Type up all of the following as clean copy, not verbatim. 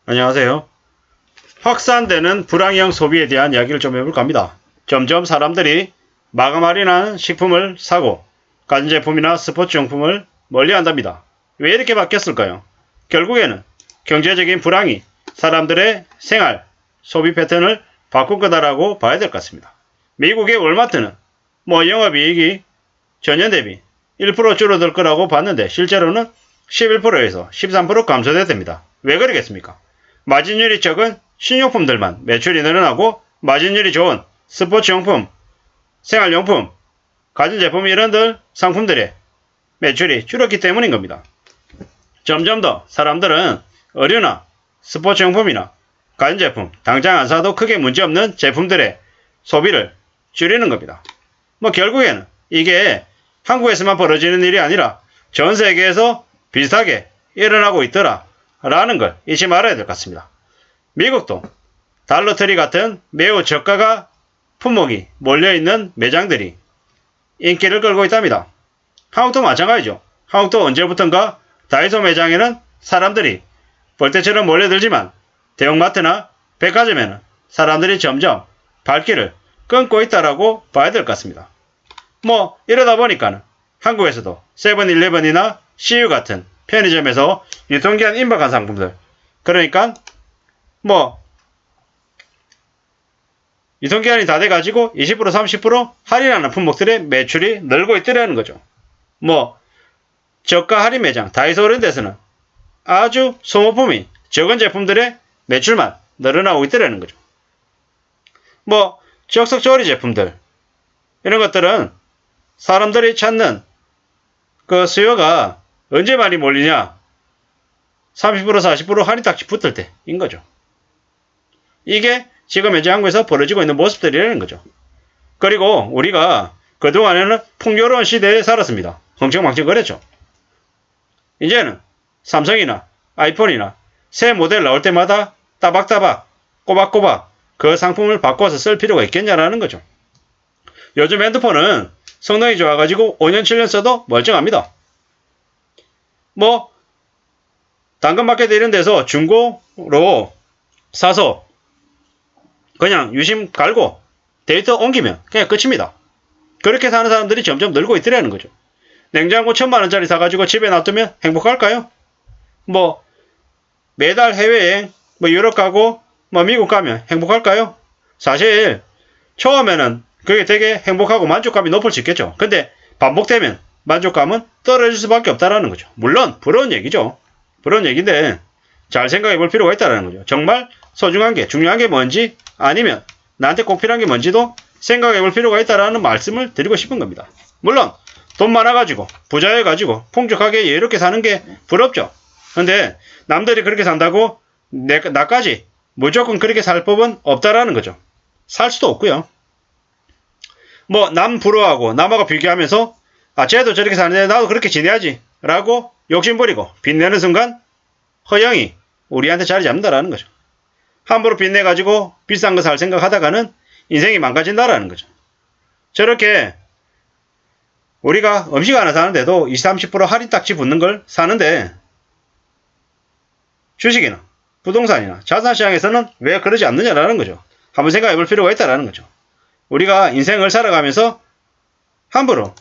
안녕하세요. 확산되는 불황형 소비에 대한 이야기를 좀 해볼까 합니다. 점점 사람들이 마감 할인한 식품을 사고 가전제품이나 스포츠용품을 멀리한답니다. 왜 이렇게 바뀌었을까요? 결국에는 경제적인 불황이 사람들의 생활, 소비 패턴을 바꾼 거다라고 봐야 될 것 같습니다. 미국의 월마트는 영업이익이 전년 대비 1% 줄어들 거라고 봤는데 실제로는 11%에서 13% 감소됐답니다. 왜 그러겠습니까? 마진율이 적은 신용품들만 매출이 늘어나고 마진율이 좋은 스포츠용품, 생활용품, 가전제품 이런 상품들의 매출이 줄었기 때문인 겁니다. 점점 더 사람들은 의류나 스포츠용품이나 가전제품 당장 안 사도 크게 문제없는 제품들의 소비를 줄이는 겁니다. 결국에는 이게 한국에서만 벌어지는 일이 아니라 전 세계에서 비슷하게 일어나고 있더라 라는 걸 잊지 말아야 될 것 같습니다. 미국도 달러트리 같은 매우 저가가 품목이 몰려있는 매장들이 인기를 끌고 있답니다. 한국도 마찬가지죠. 한국도 언제부턴가 다이소 매장에는 사람들이 벌떼처럼 몰려들지만 대형마트나 백화점에는 사람들이 점점 발길을 끊고 있다라고 봐야 될 것 같습니다. 이러다 보니까는 한국에서도 세븐일레븐이나 CU 같은 편의점에서 유통기한 임박한 상품들, 그러니까 유통기한이 다 돼가지고 20% 30% 할인하는 품목들의 매출이 늘고 있더라는 거죠. 저가 할인 매장 다이소 이런 데서는 아주 소모품이 적은 제품들의 매출만 늘어나고 있더라는 거죠. 적석조리 제품들 이런 것들은 사람들이 찾는 그 수요가 언제 많이 몰리냐? 30% 40% 할인 딱지 붙을 때인 거죠. 이게 지금 현재 한국에서 벌어지고 있는 모습들이라는 거죠. 그리고 우리가 그동안에는 풍요로운 시대에 살았습니다. 흥청망청 그랬죠. 이제는 삼성이나 아이폰이나 새 모델 나올 때마다 따박따박 꼬박꼬박 그 상품을 바꿔서 쓸 필요가 있겠냐라는 거죠. 요즘 핸드폰은 성능이 좋아가지고 5년 7년 써도 멀쩡합니다. 당근마켓 이런 데서 중고로 사서 그냥 유심 갈고 데이터 옮기면 그냥 끝입니다. 그렇게 사는 사람들이 점점 늘고 있더라는 거죠. 냉장고 1000만원짜리 사가지고 집에 놔두면 행복할까요? 매달 해외여행 유럽 가고 미국 가면 행복할까요? 사실 처음에는 그게 되게 행복하고 만족감이 높을 수 있겠죠. 근데 반복되면 만족감은 떨어질 수밖에 없다라는 거죠. 물론 부러운 얘기죠. 부러운 얘기인데 잘 생각해 볼 필요가 있다는 거죠. 정말 소중한 게 중요한 게 뭔지 아니면 나한테 꼭 필요한 게 뭔지도 생각해 볼 필요가 있다는 말씀을 드리고 싶은 겁니다. 물론 돈 많아가지고 부자여가지고 풍족하게 여유롭게 사는 게 부럽죠. 근데 남들이 그렇게 산다고 나까지 무조건 그렇게 살 법은 없다라는 거죠. 살 수도 없고요. 남 부러워하고 남하고 비교하면서 쟤도 저렇게 사는데 나도 그렇게 지내야지 라고 욕심부리고 빚내는 순간 허영이 우리한테 자리 잡는다라는 거죠. 함부로 빚내가지고 비싼 거 살 생각하다가는 인생이 망가진다라는 거죠. 저렇게 우리가 음식 하나 사는데도 20, 30% 할인 딱지 붙는 걸 사는데 주식이나 부동산이나 자산시장에서는 왜 그러지 않느냐라는 거죠. 한번 생각해 볼 필요가 있다라는 거죠. 우리가 인생을 살아가면서 함부로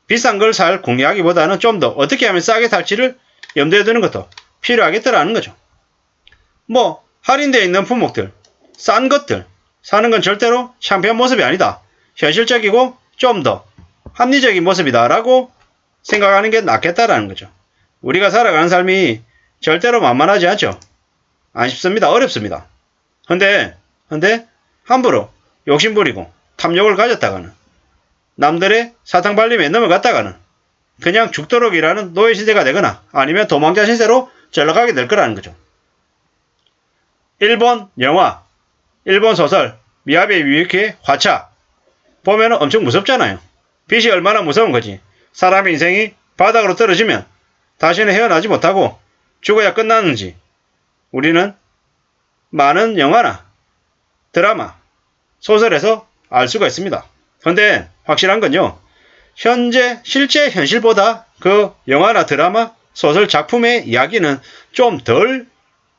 비싼 걸 살 궁리하기보다는 좀 더 어떻게 하면 싸게 살지를 염두에 두는 것도 필요하겠더라는 거죠. 할인되어 있는 품목들, 싼 것들 사는 건 절대로 창피한 모습이 아니다. 현실적이고 좀 더 합리적인 모습이다 라고 생각하는 게 낫겠다라는 거죠. 우리가 살아가는 삶이 절대로 만만하지 않죠. 안 쉽습니다. 어렵습니다. 근데 함부로 욕심부리고 탐욕을 가졌다가는 남들의 사탕발림에 넘어갔다가는 그냥 죽도록 일하는 노예시대가 되거나 아니면 도망자 신세로 전락하게 될 거라는 거죠. 일본 영화, 일본 소설 미야비 유키의 화차 보면 엄청 무섭잖아요. 빛이 얼마나 무서운 거지. 사람의 인생이 바닥으로 떨어지면 다시는 헤어나지 못하고 죽어야 끝나는지 우리는 많은 영화나 드라마, 소설에서 알 수가 있습니다. 근데 확실한 건요. 실제 현실보다 그 영화나 드라마, 소설 작품의 이야기는 좀 덜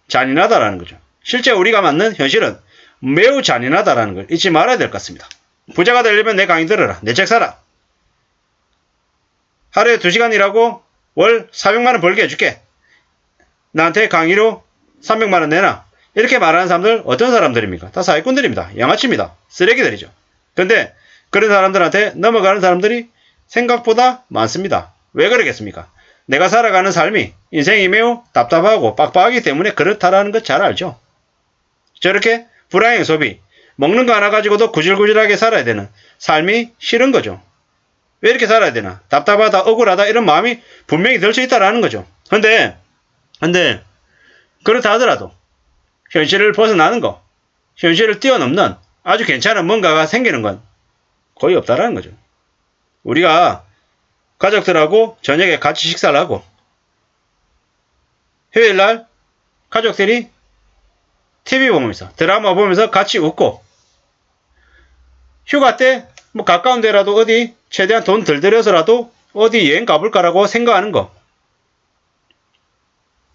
잔인하다라는 거죠. 실제 우리가 맞는 현실은 매우 잔인하다라는 걸 잊지 말아야 될 것 같습니다. 부자가 되려면 내 강의 들어라. 내 책 사라. 하루에 2시간 일하고 월 400만원 벌게 해줄게. 나한테 강의로 300만원 내놔. 이렇게 말하는 사람들 어떤 사람들입니까? 다 사기꾼들입니다. 양아치입니다. 쓰레기들이죠. 근데 그런 사람들한테 넘어가는 사람들이 생각보다 많습니다. 왜 그러겠습니까? 내가 살아가는 삶이 인생이 매우 답답하고 빡빡하기 때문에 그렇다라는 것 잘 알죠. 저렇게 불황형 소비, 먹는 거 하나 가지고도 구질구질하게 살아야 되는 삶이 싫은 거죠. 왜 이렇게 살아야 되나? 답답하다, 억울하다 이런 마음이 분명히 들 수 있다라는 거죠. 근데 그렇다 하더라도 현실을 벗어나는 거, 현실을 뛰어넘는 아주 괜찮은 뭔가가 생기는 건 거의 없다라는 거죠. 우리가 가족들하고 저녁에 같이 식사를 하고 휴일날 가족들이 TV 보면서 드라마 보면서 같이 웃고 휴가 때 뭐 가까운 데라도 어디 최대한 돈 덜 들여서라도 어디 여행 가볼까라고 생각하는 거.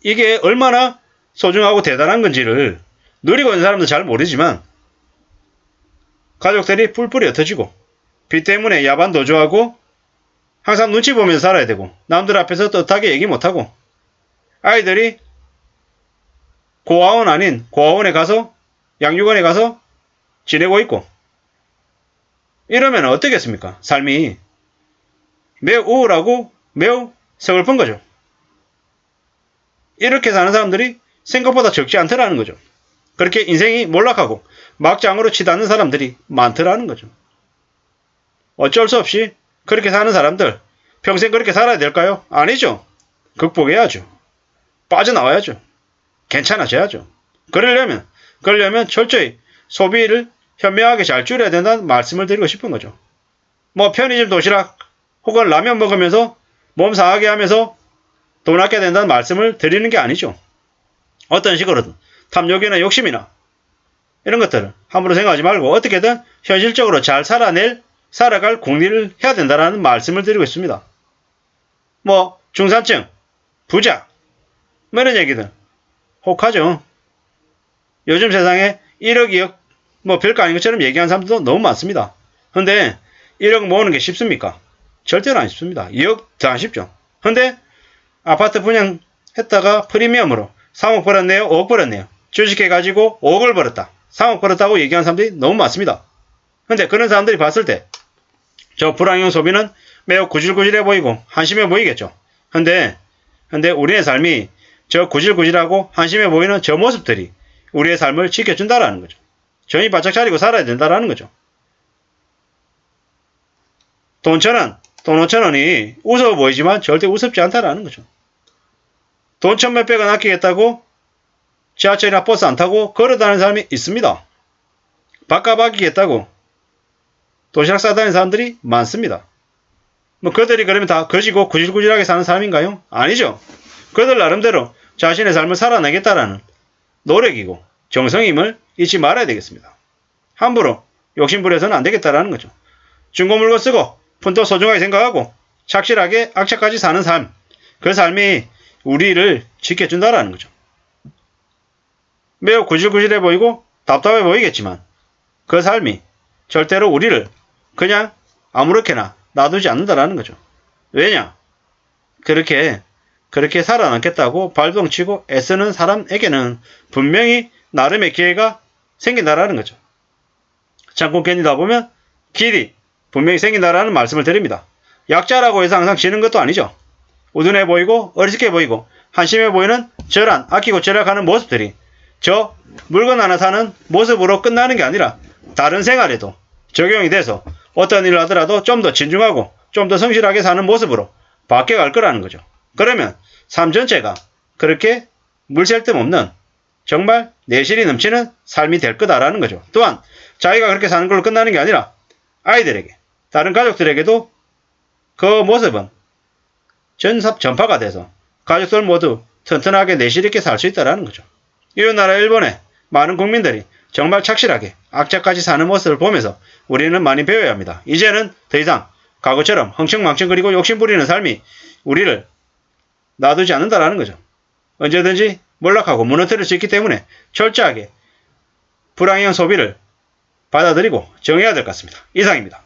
이게 얼마나 소중하고 대단한 건지를 누리고 있는 사람도 잘 모르지만 가족들이 뿔뿔이 흩어지고 빚 때문에 야반도 좋아하고 항상 눈치 보면서 살아야 되고 남들 앞에서 떳하게 얘기 못하고 아이들이 고아원 아닌 고아원에 가서 양육원에 가서 지내고 있고 이러면 어떻겠습니까? 삶이 매우 우울하고 매우 서글픈 거죠. 이렇게 사는 사람들이 생각보다 적지 않더라는 거죠. 그렇게 인생이 몰락하고 막장으로 치닫는 사람들이 많더라는 거죠. 어쩔 수 없이 그렇게 사는 사람들 평생 그렇게 살아야 될까요? 아니죠. 극복해야죠. 빠져나와야죠. 괜찮아져야죠. 그러려면 철저히 소비를 현명하게 잘 줄여야 된다는 말씀을 드리고 싶은 거죠. 뭐 편의점 도시락 혹은 라면 먹으면서 몸 상하게 하면서 돈 아껴야 된다는 말씀을 드리는 게 아니죠. 어떤 식으로든 탐욕이나 욕심이나 이런 것들을 함부로 생각하지 말고 어떻게든 현실적으로 잘 살아갈 궁리를 해야 된다는 말씀을 드리고 있습니다. 뭐 중산층, 부자 뭐 이런 얘기들 혹하죠. 요즘 세상에 1억, 2억 뭐 별거 아닌 것처럼 얘기하는 사람들도 너무 많습니다. 근데 1억 모으는 게 쉽습니까? 절대로 안 쉽습니다. 2억 더 안 쉽죠. 근데 아파트 분양했다가 프리미엄으로 3억 벌었네요. 5억 벌었네요. 주식해가지고 5억을 벌었다. 3억 벌었다고 얘기하는 사람들이 너무 많습니다. 근데 그런 사람들이 봤을 때 저 불황형 소비는 매우 구질구질해 보이고 한심해 보이겠죠. 근데 우리의 삶이 저 구질구질하고 한심해 보이는 저 모습들이 우리의 삶을 지켜준다라는 거죠. 정신 바짝 차리고 살아야 된다라는 거죠. 돈 1,000원, 돈 5,000원이 우스워 보이지만 절대 우습지 않다라는 거죠. 돈 1,000몇백 원 아끼겠다고 지하철이나 버스 안 타고 걸어다니는 사람이 있습니다. 밥값 아끼겠다고 도시락 싸다니는 사람들이 많습니다. 뭐 그들이 그러면 다 거지고 구질구질하게 사는 사람인가요? 아니죠. 그들 나름대로 자신의 삶을 살아내겠다라는 노력이고 정성임을 잊지 말아야 되겠습니다. 함부로 욕심부려서는 안 되겠다라는 거죠. 중고 물건 쓰고 푼돈 소중하게 생각하고 착실하게 악착같이 사는 삶, 그 삶이 우리를 지켜준다라는 거죠. 매우 구질구질해 보이고 답답해 보이겠지만 그 삶이 절대로 우리를 그냥 아무렇게나 놔두지 않는다라는 거죠. 왜냐? 그렇게 살아남겠다고 발동치고 애쓰는 사람에게는 분명히 나름의 기회가 생긴다라는 거죠. 잠깐 견디다 보면 길이 분명히 생긴다라는 말씀을 드립니다. 약자라고 해서 항상 지는 것도 아니죠. 우둔해 보이고 어리숙해 보이고 한심해 보이는 저런 아끼고 절약하는 모습들이 저 물건 하나 사는 모습으로 끝나는 게 아니라 다른 생활에도 적용이 돼서 어떤 일을 하더라도 좀 더 진중하고 좀 더 성실하게 사는 모습으로 바뀌어갈 거라는 거죠. 그러면 삶 전체가 그렇게 물샐 틈 없는 정말 내실이 넘치는 삶이 될 거다라는 거죠. 또한 자기가 그렇게 사는 걸로 끝나는 게 아니라 아이들에게, 다른 가족들에게도 그 모습은 전파가 돼서 가족들 모두 튼튼하게 내실 있게 살 수 있다는 거죠. 이웃나라 일본의 많은 국민들이 정말 착실하게 악착같이 사는 모습을 보면서 우리는 많이 배워야 합니다. 이제는 더 이상 과거처럼 흥청망청거리고 욕심부리는 삶이 우리를 놔두지 않는다라는 거죠. 언제든지 몰락하고 무너뜨릴 수 있기 때문에 철저하게 불황형 소비를 받아들이고 정해야 될 것 같습니다. 이상입니다.